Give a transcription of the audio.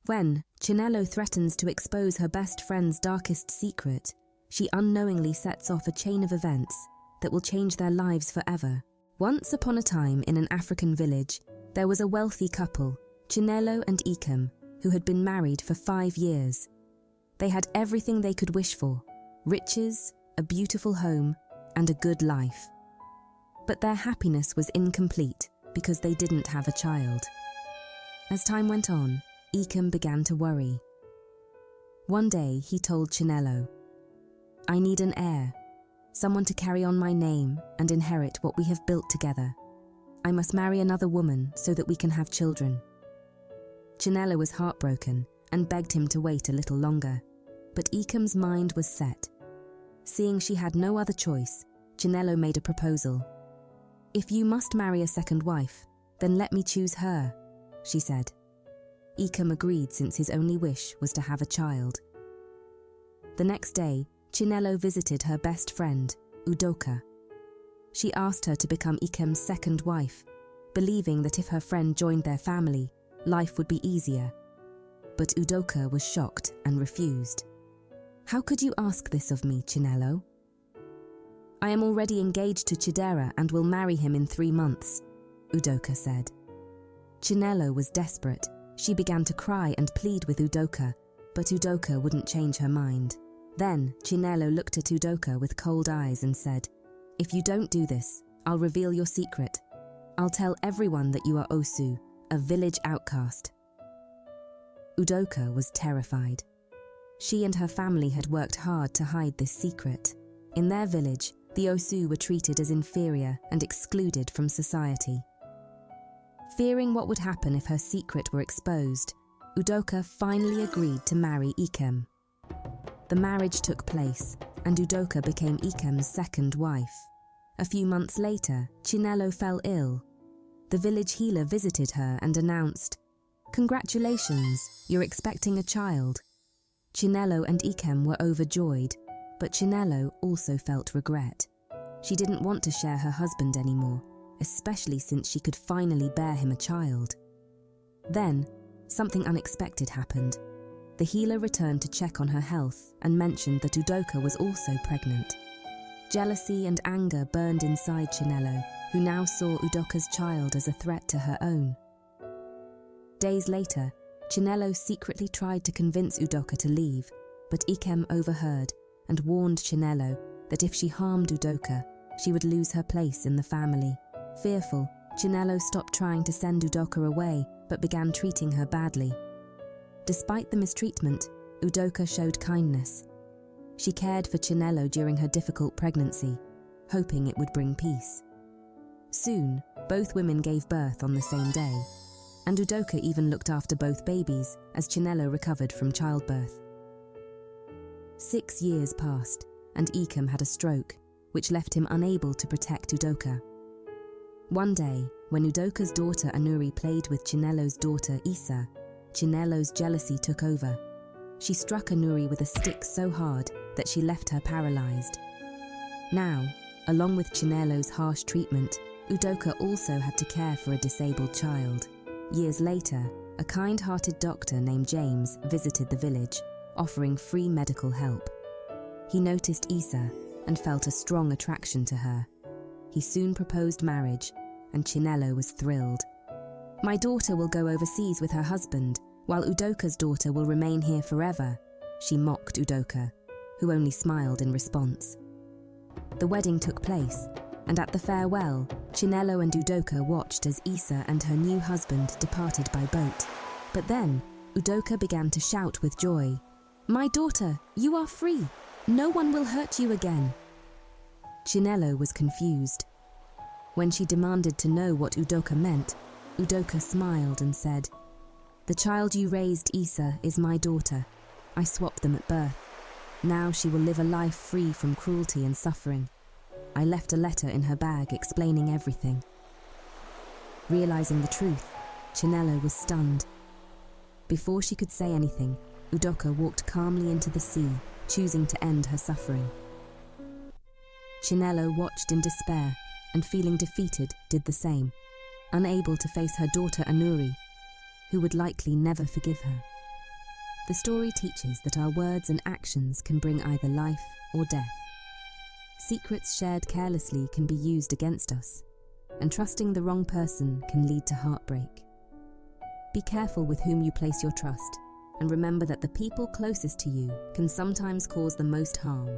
When Chinelo threatens to expose her best friend's darkest secret, she unknowingly sets off a chain of events that will change their lives forever. Once upon a time in an African village, there was a wealthy couple, Chinelo and Ikem, who had been married for 5 years. They had everything they could wish for: riches, a beautiful home, and a good life. But their happiness was incomplete because they didn't have a child. As time went on, Ikem began to worry. One day he told Chinelo, "I need an heir, someone to carry on my name and inherit what we have built together. I must marry another woman so that we can have children." Chinelo was heartbroken and begged him to wait a little longer, but Ikem's mind was set. Seeing she had no other choice, Chinelo made a proposal. "If you must marry a second wife, then let me choose her," she said. Ikem agreed since his only wish was to have a child. The next day, Chinelo visited her best friend, Udoka. She asked her to become Ikem's second wife, believing that if her friend joined their family, life would be easier. But Udoka was shocked and refused. "How could you ask this of me, Chinelo? I am already engaged to Chidera and will marry him in 3 months," Udoka said. Chinelo was desperate. She began to cry and plead with Udoka, but Udoka wouldn't change her mind. Then Chinelo looked at Udoka with cold eyes and said, "If you don't do this, I'll reveal your secret. I'll tell everyone that you are Osu, a village outcast." Udoka was terrified. She and her family had worked hard to hide this secret. In their village, the Osu were treated as inferior and excluded from society. Fearing what would happen if her secret were exposed, Udoka finally agreed to marry Ikem. The marriage took place, and Udoka became Ikem's second wife. A few months later, Chinelo fell ill. The village healer visited her and announced, "Congratulations, you're expecting a child." Chinelo and Ikem were overjoyed, but Chinelo also felt regret. She didn't want to share her husband anymore, especially since she could finally bear him a child. Then, something unexpected happened. The healer returned to check on her health and mentioned that Udoka was also pregnant. Jealousy and anger burned inside Chinelo, who now saw Udoka's child as a threat to her own. Days later, Chinelo secretly tried to convince Udoka to leave, but Ikem overheard and warned Chinelo that if she harmed Udoka, she would lose her place in the family. Fearful, Chinelo stopped trying to send Udoka away, but began treating her badly. Despite the mistreatment, Udoka showed kindness. She cared for Chinelo during her difficult pregnancy, hoping it would bring peace. Soon, both women gave birth on the same day, and Udoka even looked after both babies as Chinelo recovered from childbirth. 6 years passed, and Ikem had a stroke, which left him unable to protect Udoka. One day, when Udoka's daughter Anuri played with Chinelo's daughter Isa, Chinelo's jealousy took over. She struck Anuri with a stick so hard that she left her paralyzed. Now, along with Chinelo's harsh treatment, Udoka also had to care for a disabled child. Years later, a kind-hearted doctor named James visited the village, offering free medical help. He noticed Isa and felt a strong attraction to her. He soon proposed marriage, and Chinelo was thrilled. "My daughter will go overseas with her husband, while Udoka's daughter will remain here forever," she mocked Udoka, who only smiled in response. The wedding took place, and at the farewell, Chinelo and Udoka watched as Isa and her new husband departed by boat. But then, Udoka began to shout with joy, "My daughter, you are free! No one will hurt you again!" Chinelo was confused. When she demanded to know what Udoka meant, Udoka smiled and said, "The child you raised, Isa, is my daughter. I swapped them at birth. Now she will live a life free from cruelty and suffering. I left a letter in her bag explaining everything." Realizing the truth, Chinelo was stunned. Before she could say anything, Udoka walked calmly into the sea, choosing to end her suffering. Chinelo watched in despair, and feeling defeated, did the same, unable to face her daughter Anuri, who would likely never forgive her. The story teaches that our words and actions can bring either life or death. Secrets shared carelessly can be used against us, and trusting the wrong person can lead to heartbreak. Be careful with whom you place your trust, and remember that the people closest to you can sometimes cause the most harm.